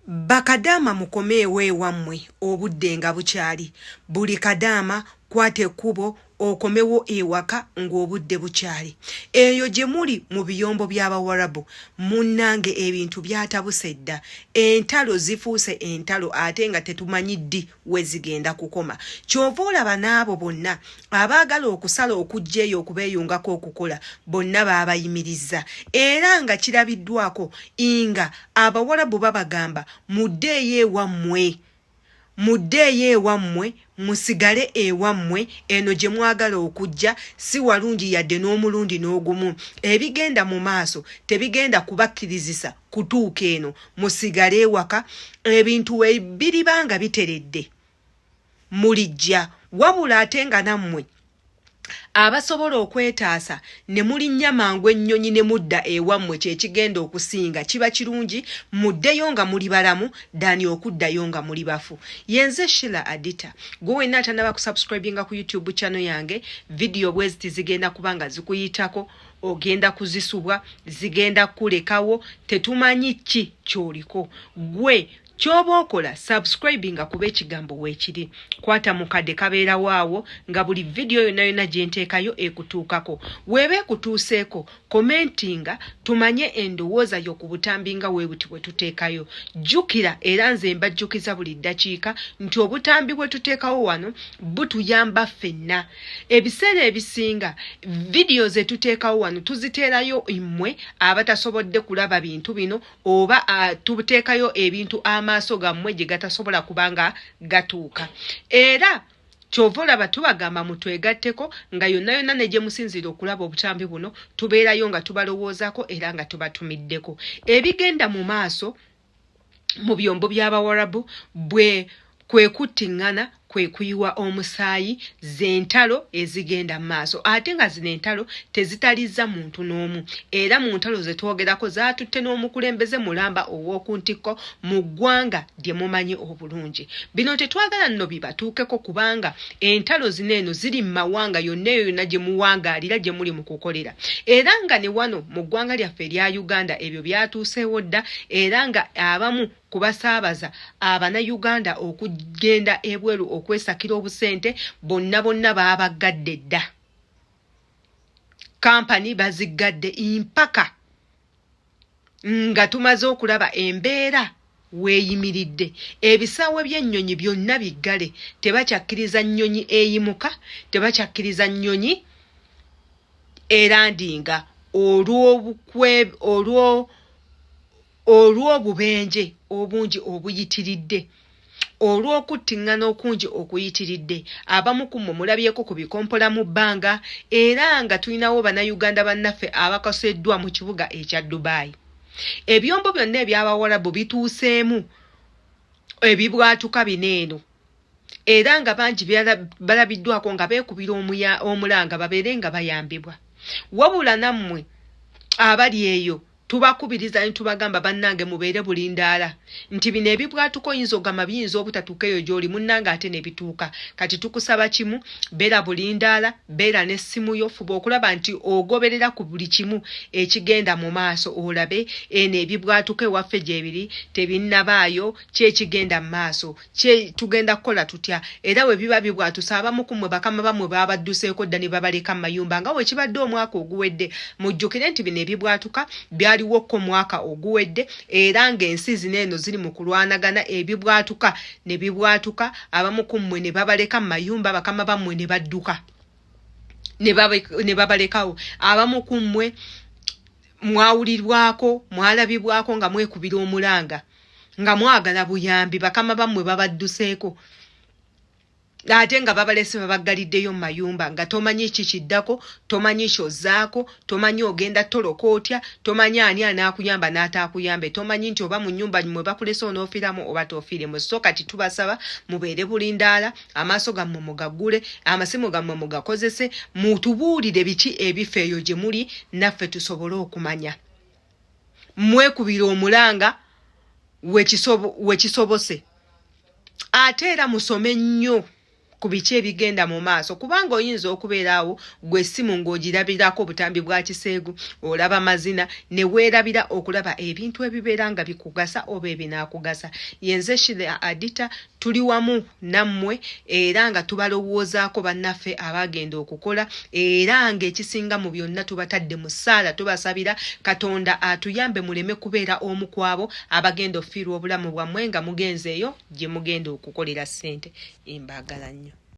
Bakadaama mukomeewo ewammwe obudde nga bukyali. Buli kadaama kwata ekkubo okomewo ewaka ng'obudde bukyali. Eyo gye muli mu biyombo by'Abawarabu munnange ebintu byatabuse dda. Entalo zifuuse entalo ate nga tetumanyi ddi we zigenda kukoma. Kyova olaba n'abo bonna abaagala okusala okujja eyo okubeeyungako okukola bonna baabayimirizza. Era nga kirabiddwako nga Abawarabu babagamba muddeeyo ewammwe. Muddeeyo ewammwe musigale ewammwe eno gye mwagala okujja si walungi yadde n'omulundi n'ogumu. Ebigenda mu maaso tebigenda kubakkirizisa kutuuka eno. Musigale ewaka ebintu biribanga biteredde mulijja wabula ate nga nammwe abasobola okwetaasa ne mulinnya mangu ennyonyi ne mudda ewammwe kyekigenda okusinga kiba kirungi muddeyo nga muli balamu dani okuddayo nga muli bafu. Yenze Sheila Adita gwe wenna atanaba kusubscribinga ku YouTube channel yange video bweziti zigenda kubanga zikuyitako ogenda kuzisubwa zigenda kulekawo tetumanyi ki kyoliko gwe Chobo okola subscribinga kuba ekigambo weekiri. Kwata mukadde kabeera waawo nga buli video yonna gye nteekayo ekutuukako. Weebe ekutuuseeko commentinga tumanye endowooza yo ku butambi nga weebuti bwe tuteekayo. Jjukira era nze mbajjukiza buli ddakiika nti obutambi bwe tuteekawo wano butuyamba ffenna. Ebiseera ebisinga video ze tuteekawo wano tuziteerayo mmwe abatasobodde kulaba bintu bino oba tuteekayo ebintu maaso gammwe gye gatasobola kubanga gatuuka. Era kyova olaba tubagamba mutwegatteko nga yonna ne gye musinzira okulaba obutambi buno tubeerayo nga tubalowoozaako era nga tubatumiddeko. Ebigenda mu maaso mu byombo by'Abawarabu bwe kwe kuttiŋŋana kwe kuyiwa omusaayi z'entalo ezigenda mu maaso. Ate nga zino entalo tezitalizza muntu n'omu. Era mu ntalo ze twogerako zaatutte n'omukulembeze mulamba ow'oku ntikko mu ggwanga lye mumanyi obulungi. Bino tetwagala nno bibatuukeko kubanga entalo zino eno ziri mu mawanga yonna gye muwangaalira gye muli mu kukolera. Era nga ne wano mu ggwanga lyaffe erya Uganda ebyo byatuuseewo dda era nga abamu kubasaabaza Abannayuganda okugenda ebweru okwesakira obusente bonna baabagadde dda. Kampani baziggadde impaka nga tumaze okulaba embeera weeyimiridde. Ebisaawe by'ennyonyi byonna biggale. Tebakyakkiriza nnyonyi eyimuka, tebakyakkiriza nnyonyi erandinga olw'obubenje obungi obuyitiridde. Olw'okuttiŋŋana okungi okuyitiridde. Abamu ku mmwe mulabyeko ku bikompola mu bbanga era nga tulinawo Bannayuganda bannaffe abakaseddwa mu kibuga ekya Dubai. Ebyombo byonna eby'Abawarabu bituuseemu ebibwatuka bineeno era nga bangi balabiddwako nga beekubira omulanga babeere nga bayambibwa. Wabula nammwe abali eyo tubakubiriza ne tubagamba bannange mubeere bulindaala nti bino ebibwatuko yinza ogamba biyinza obutatuuka eyo gy'oli munnange ate ne bituuka. Kati tukusaba kimu beera bulindaala, beera n'essimu yo, fuba okulaba nti ogoberera ku buli kimu ekigenda mu maaso olabe eno ebibwatuko ewaffe gyebiri tebinnabaayo kyekigenda mu maaso tugenda kukola tutya. Era we biba bibwatusa abamu ku mmwe bakama bammwe babadduseeko dda ne babaleka mu mayumba nga we kibadde omwaka oguwedde. Mujjukire nti bino ebibwatuka byaliwo ko mwaka oguwedde era ng'ensi zino eno ziri mu kulwanagana ebibwatuka ne bibwatuka abamu ku mmwe ne babaleka mu mayumba bakama bammwe ne badduka ne babalekawo. Abamu ku mmwe mwawulirwako mwalabibwako nga mwekubira omulanga nga mwagala buyambi bakama bammwe babadduseeko ate nga babalese babaggaliddeyo mu mayumba nga tomanyi kikiddako, tomanyi kyozzaako, tomanyi ogenda toloka otya, tomanyi ani anaakuyamba n'ataakuyambe, tomanyi nti oba mu nnyumba mwe bakulese onoofiramu oba toofiiremu. So kati tubasaba mubeere bulindaala, amaaso gammwe mugaggule, amasimu gammwe mugakozese, mutubuulire biki ebifa eyo gye muli naffe tusobole okumanya. Mwekubira omulanga we kisobose. Ate era musome nnyo ku biki ebigenda mu maaso kubanga oyinza okubeeraawo gwe essimu ng'ogirabirako obutambi bwa kiseegu olaba mazina ne weerabira okulaba ebintu ebibeera nga bikugasa oba ebinaakugasa. Yenze Shira Adita tuli wamu nammwe era nga tubalowoozaako bannaffe abagenda okukola era ng'ekisinga mu byonna tubatadde mu ssaala tubasabira Katonda atuyambe muleme kubeera omu kwabo abagenda ofiirwa obulamu bwammwe nga mugenzeeyo gye mugenda okukolera ssente. Embaagala nnyo.